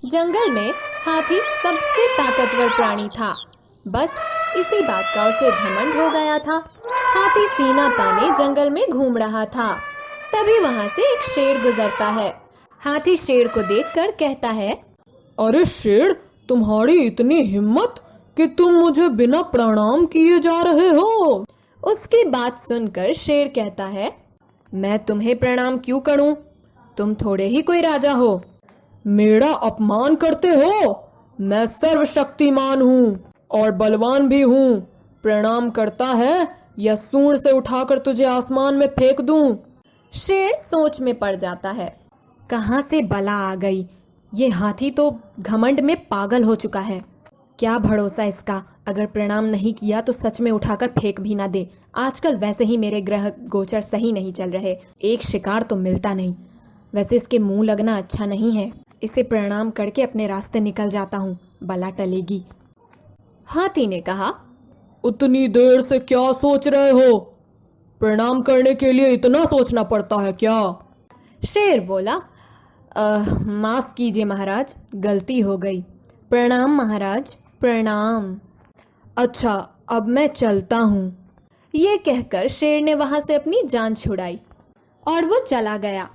जंगल में हाथी सबसे ताकतवर प्राणी था। बस इसी बात का उसे घमंड हो गया था। हाथी सीना ताने जंगल में घूम रहा था। तभी वहां से एक शेर गुजरता है। हाथी शेर को देखकर कहता है, अरे शेर, तुम्हारी इतनी हिम्मत कि तुम मुझे बिना प्रणाम किए जा रहे हो। उसकी बात सुनकर शेर कहता है, मैं तुम्हें प्रणाम क्यों करूं? तुम थोड़े ही कोई राजा हो। मेरा अपमान करते हो? मैं सर्वशक्तिमान हूँ और बलवान भी हूँ। प्रणाम करता है या सूंड से उठाकर तुझे आसमान में फेंक दूं? शेर सोच में पड़ जाता है। कहाँ से बला आ गई? ये हाथी तो घमंड में पागल हो चुका है। क्या भरोसा इसका, अगर प्रणाम नहीं किया तो सच में उठाकर फेंक भी ना दे। आजकल वैसे ही मेरे ग्रह गोचर सही नहीं चल रहे, एक शिकार तो मिलता नहीं। वैसे इसके मुंह लगना अच्छा नहीं है। इसे प्रणाम करके अपने रास्ते निकल जाता हूँ, बला टलेगी। हाथी ने कहा, उतनी देर से क्या सोच रहे हो? प्रणाम करने के लिए इतना सोचना पड़ता है क्या? शेर बोला, माफ कीजिए महाराज, गलती हो गई। प्रणाम महाराज, प्रणाम। अच्छा, अब मैं चलता हूँ। ये कहकर शेर ने वहां से अपनी जान छुड़ाई और वो चला गया।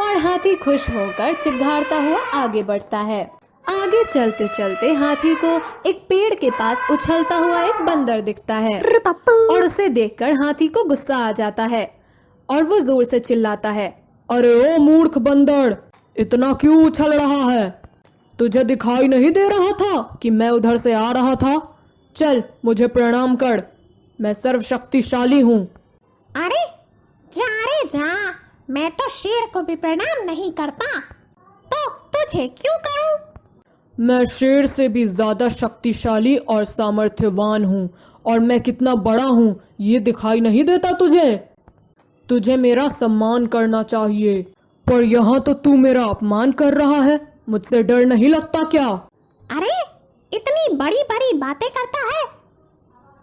और हाथी खुश होकर चिघाड़ता हुआ आगे बढ़ता है। आगे चलते चलते हाथी को एक पेड़ के पास उछलता हुआ एक बंदर दिखता है और उसे देखकर हाथी को गुस्सा आ जाता है और वो जोर से चिल्लाता है, अरे ओ मूर्ख बंदर, इतना क्यों उछल रहा है? तुझे दिखाई नहीं दे रहा था कि मैं उधर से आ रहा था? चल मुझे प्रणाम कर, मैं सर्वशक्तिशाली हूँ। अरे जा रे जा, मैं तो शेर को भी प्रणाम नहीं करता, तो तुझे क्यों करूं? मैं शेर से भी ज्यादा शक्तिशाली और सामर्थ्यवान हूँ, और मैं कितना बड़ा हूँ ये दिखाई नहीं देता तुझे? तुझे मेरा सम्मान करना चाहिए, पर यहाँ तो तू मेरा अपमान कर रहा है। मुझसे डर नहीं लगता क्या? अरे इतनी बड़ी बड़ी बातें करता है।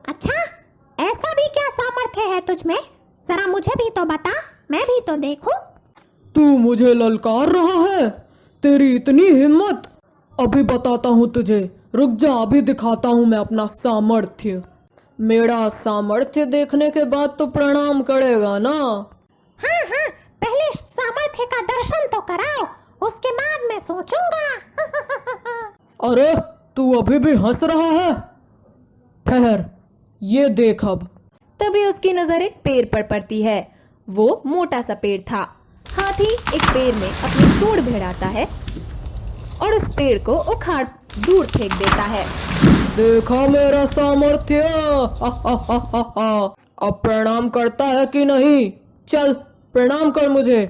अच्छा, ऐसा भी क्या सामर्थ्य है तुझ में? जरा मुझे भी तो बता, मैं भी तो देखूं। तू मुझे ललकार रहा है? तेरी इतनी हिम्मत? अभी बताता हूँ तुझे, रुक जा, अभी दिखाता हूँ मैं अपना सामर्थ्य। मेरा सामर्थ्य देखने के बाद तो प्रणाम करेगा ना? हाँ हाँ, पहले सामर्थ्य का दर्शन तो कराओ, उसके बाद मैं सोचूंगा। अरे तू अभी भी हंस रहा है? ठहर, ये देख अब। तभी उसकी नजर एक पेड़ पर पड़ती है। वो मोटा सा पेड़ था। हाथी एक पेड़ में अपनी सूंड भिड़ाता है और उस पेड़ को उखाड़ दूर फेंक देता है। देखा मेरा सामर्थ्य? अब प्रणाम करता है कि नहीं? चल प्रणाम कर मुझे।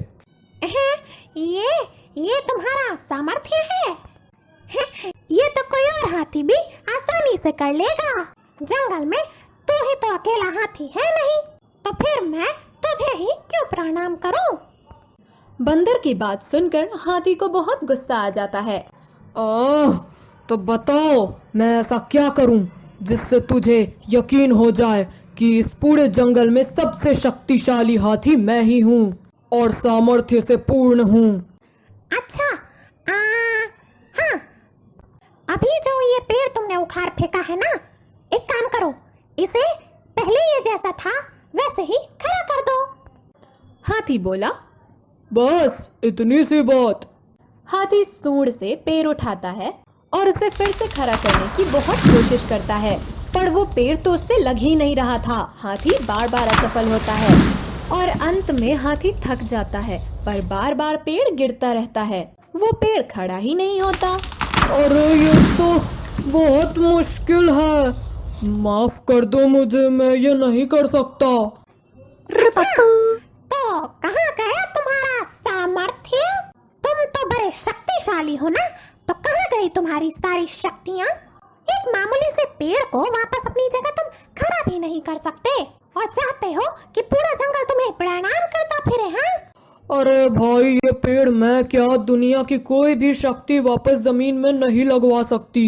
ये तुम्हारा सामर्थ्य है? ये तो कोई और हाथी भी आसानी से कर लेगा। जंगल में तू ही तो अकेला हाथी है नहीं, तो फिर मैं तुझे ही क्यों प्रणाम करूं? बंदर की बात सुनकर हाथी को बहुत गुस्सा आ जाता है। तो बताओ मैं ऐसा क्या करूं जिससे तुझे यकीन हो जाए कि इस पूरे जंगल में सबसे शक्तिशाली हाथी मैं ही हूँ और सामर्थ्य से पूर्ण हूँ। अच्छा, हाँ, अभी जो ये पेड़ तुमने उखाड़ फेंका है ना, एक काम करो, इसे पहले ये जैसा था वैसे ही खड़ा कर दो। हाथी बोला, बस इतनी सी बात? हाथी सूंड से पेड़ उठाता है और उसे फिर से खड़ा करने की बहुत कोशिश करता है, पर वो पेड़ तो उससे लग ही नहीं रहा था। हाथी बार बार असफल होता है और अंत में हाथी थक जाता है, पर बार बार पेड़ गिरता रहता है। वो पेड़ खड़ा ही नहीं होता। अरे ये तो बहुत मुश्किल है, माफ कर दो मुझे, मैं ये नहीं कर सकता। तो कहाँ गया तुम्हारा सामर्थ्य? तुम तो बड़े शक्तिशाली हो ना, तो कहाँ गई तुम्हारी सारी शक्तियाँ? एक मामूली से पेड़ को वापस अपनी जगह तुम खड़ा भी नहीं कर सकते और चाहते हो कि पूरा जंगल तुम्हें प्रणाम करता फिरे, हाँ? अरे भाई, ये पेड़ मैं क्या, दुनिया की कोई भी शक्ति वापस जमीन में नहीं लगवा सकती।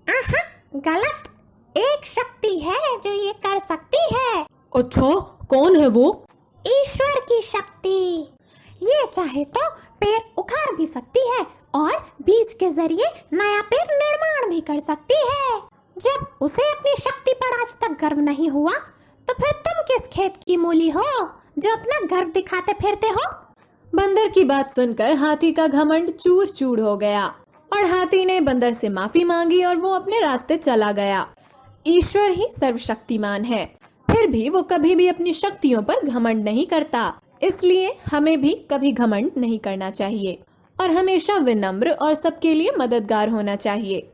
आहा, गलत। एक शक्ति है जो ये कर सकती है। अच्छा, कौन है वो? ईश्वर की शक्ति। ये चाहे तो पेड़ उखाड़ भी सकती है, और बीज के जरिए नया पेड़ निर्माण भी कर सकती है। जब उसे अपनी शक्ति पर आज तक गर्व नहीं हुआ, तो फिर तुम किस खेत की मूली हो जो अपना गर्व दिखाते फिरते हो? बंदर की बात सुनकर हाथी का घमंड चूर चूर हो गया और हाथी ने बंदर से माफी मांगी और वो अपने रास्ते चला गया। ईश्वर ही सर्वशक्तिमान है, फिर भी वो कभी भी अपनी शक्तियों पर घमंड नहीं करता। इसलिए हमें भी कभी घमंड नहीं करना चाहिए और हमेशा विनम्र और सबके लिए मददगार होना चाहिए।